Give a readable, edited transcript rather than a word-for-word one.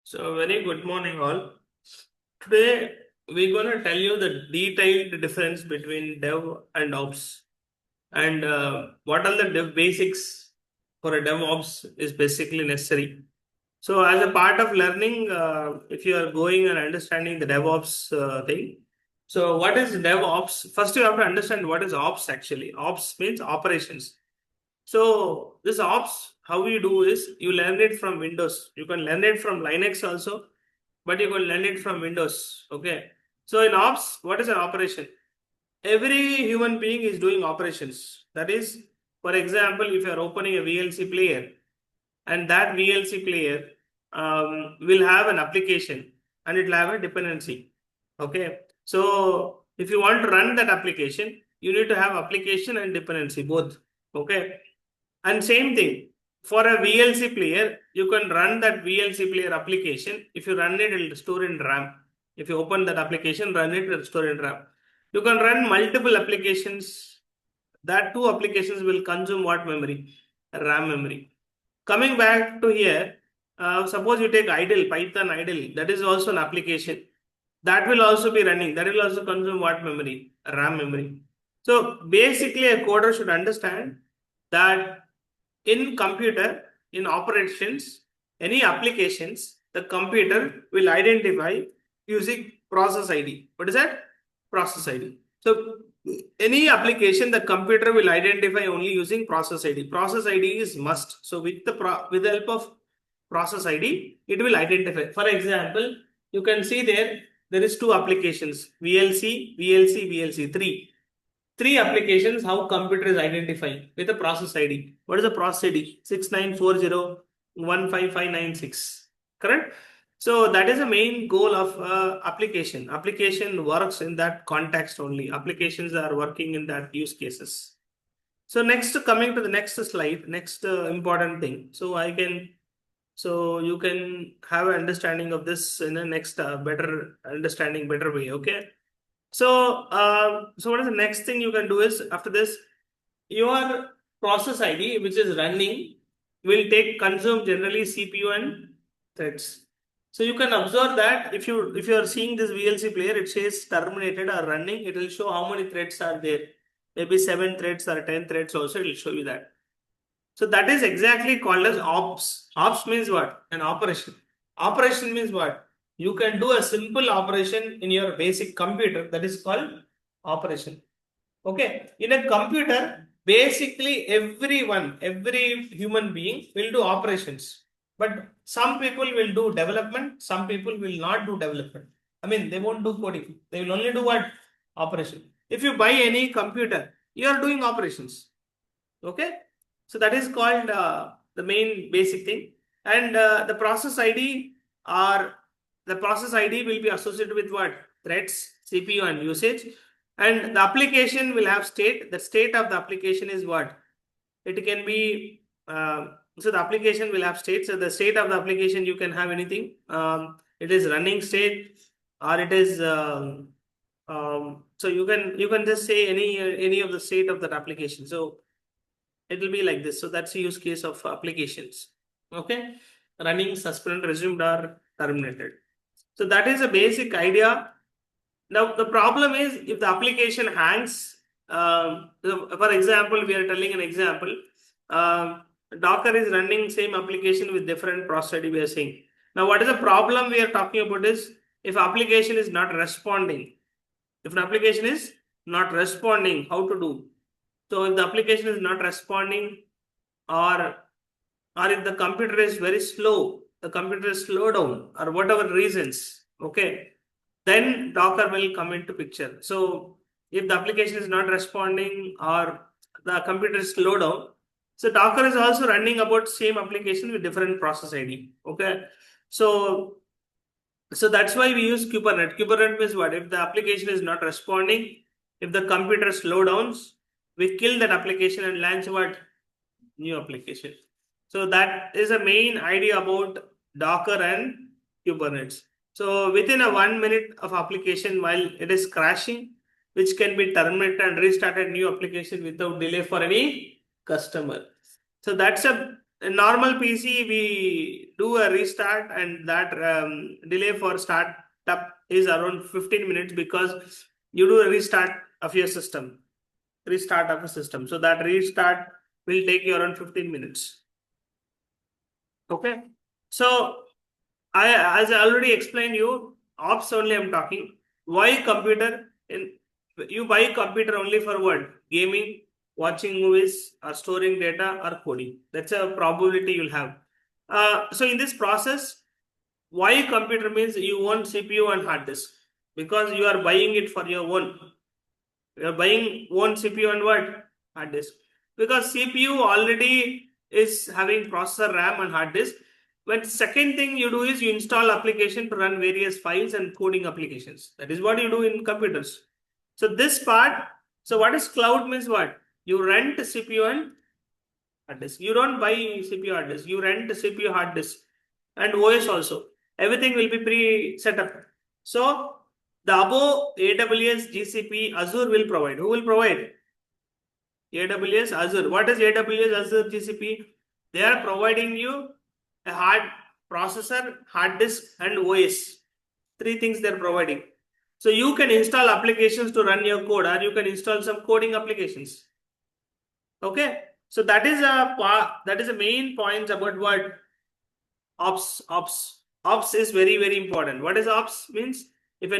So very good morning all. Today we're going to tell you the detailed difference between dev and ops and what are the dev basics for a DevOps is basically necessary. So as a part of learning, if you are going and understanding the DevOps thing, so what is DevOps? First you have to understand what is ops actually. Ops means operations. So this ops, how you do is you learn it from Windows. You can learn it from Linux also, but you can learn it from Windows. Okay. So in ops, what is an operation? Every human being is doing operations. That is, for example, if you are opening a VLC player, and that VLC player will have an application and it will have a dependency. Okay. So if you want to run that application, you need to have application and dependency both. Okay. And same thing for a VLC player, you can run that VLC player application. If you run it, it will store in RAM. If you open that application, run it, it will store in RAM. You can run multiple applications. That two applications will consume what memory? RAM memory. Coming back to here, suppose you take idle, Python idle, that is also an application. That will also be running. That will also consume what memory? RAM memory. So basically, a coder should understand that in computer, in operations, any applications, the computer will identify using process ID. What is that? Process ID. So any application, the computer will identify only using process ID. Process ID is must. So with the help of process ID, it will identify. For example, you can see there is two applications, VLC, VLC, VLC, three applications how computer is identifying with a process ID. What is the process ID? 6940155596. Correct? So that is the main goal of application. Application works in that context only. Applications are working in that use cases. So next, coming to the next slide, next important thing. So you can have an understanding of this in the next better understanding, better way. Okay. So what is the next thing you can do is after this, your process ID, which is running, will take consume generally CPU and threads. So you can observe that if you are seeing this VLC player, it says terminated or running, it will show how many threads are there. Maybe 7 threads or 10 threads also, it will show you that. So that is exactly called as ops. Ops means what? An operation. Operation means what? You can do a simple operation in your basic computer, that is called operation. Okay. In a computer, basically every human being will do operations. But some people will do development, some people will not do development. I mean, they won't do coding. They will only do what? Operation. If you buy any computer, you are doing operations. Okay. So that is called the main basic thing. And the process ID will be associated with what? Threads, CPU and usage. And the application will have state. The state of the application is what? It can be, so the application will have state. So the state of the application, you can have anything. It is running state or it is, so you can just say any of the state of that application. So it will be like this. So that's the use case of applications. Okay. Running, suspended, resumed or terminated. So that is a basic idea. Now the problem is if the application hangs, for example, we are telling an example, Docker is running same application with different process ID we are saying. Now what is the problem we are talking about is if application is not responding. If an application is not responding, how to do? So if the application is not responding or if the computer is very slow, the computer is slow down or whatever reasons, okay, then Docker will come into picture. So if the application is not responding or the computer is slow down, so Docker is also running about same application with different process ID. Okay. So that's why we use Kubernetes. Kubernetes means what? If the application is not responding, if the computer slow downs, we kill that application and launch what? New application. So that is a main idea about Docker and Kubernetes. So within a 1 minute of application while it is crashing, which can be terminated and restarted new application without delay for any customer. So that's a in normal PC, we do a restart, and that delay for startup is around 15 minutes because you do a restart of your system, restart of a system. So that restart will take you around 15 minutes. Okay. So as I already explained you, ops only I'm talking. Why computer? You buy computer only for what? Gaming, watching movies, or storing data, or coding. That's a probability you'll have. So in this process, why computer means you want CPU and hard disk, because you are buying it for your own. You are buying one CPU and what? Hard disk. Because CPU already is having processor, RAM, and hard disk. But second thing you do is you install application to run various files and coding applications. That is what you do in computers. So this part, so what is cloud means what? You rent CPU and hard disk. You don't buy CPU hard disk. You rent CPU hard disk and OS also. Everything will be pre-set up. So the above AWS, GCP, Azure will provide. Who will provide? AWS, Azure. What is AWS, Azure, GCP? They are providing you a hard processor, hard disk, and OS. Three things they are providing. So you can install applications to run your code, or you can install some coding applications. Okay. So that is a main point about what ops is very, very important. What is ops means? If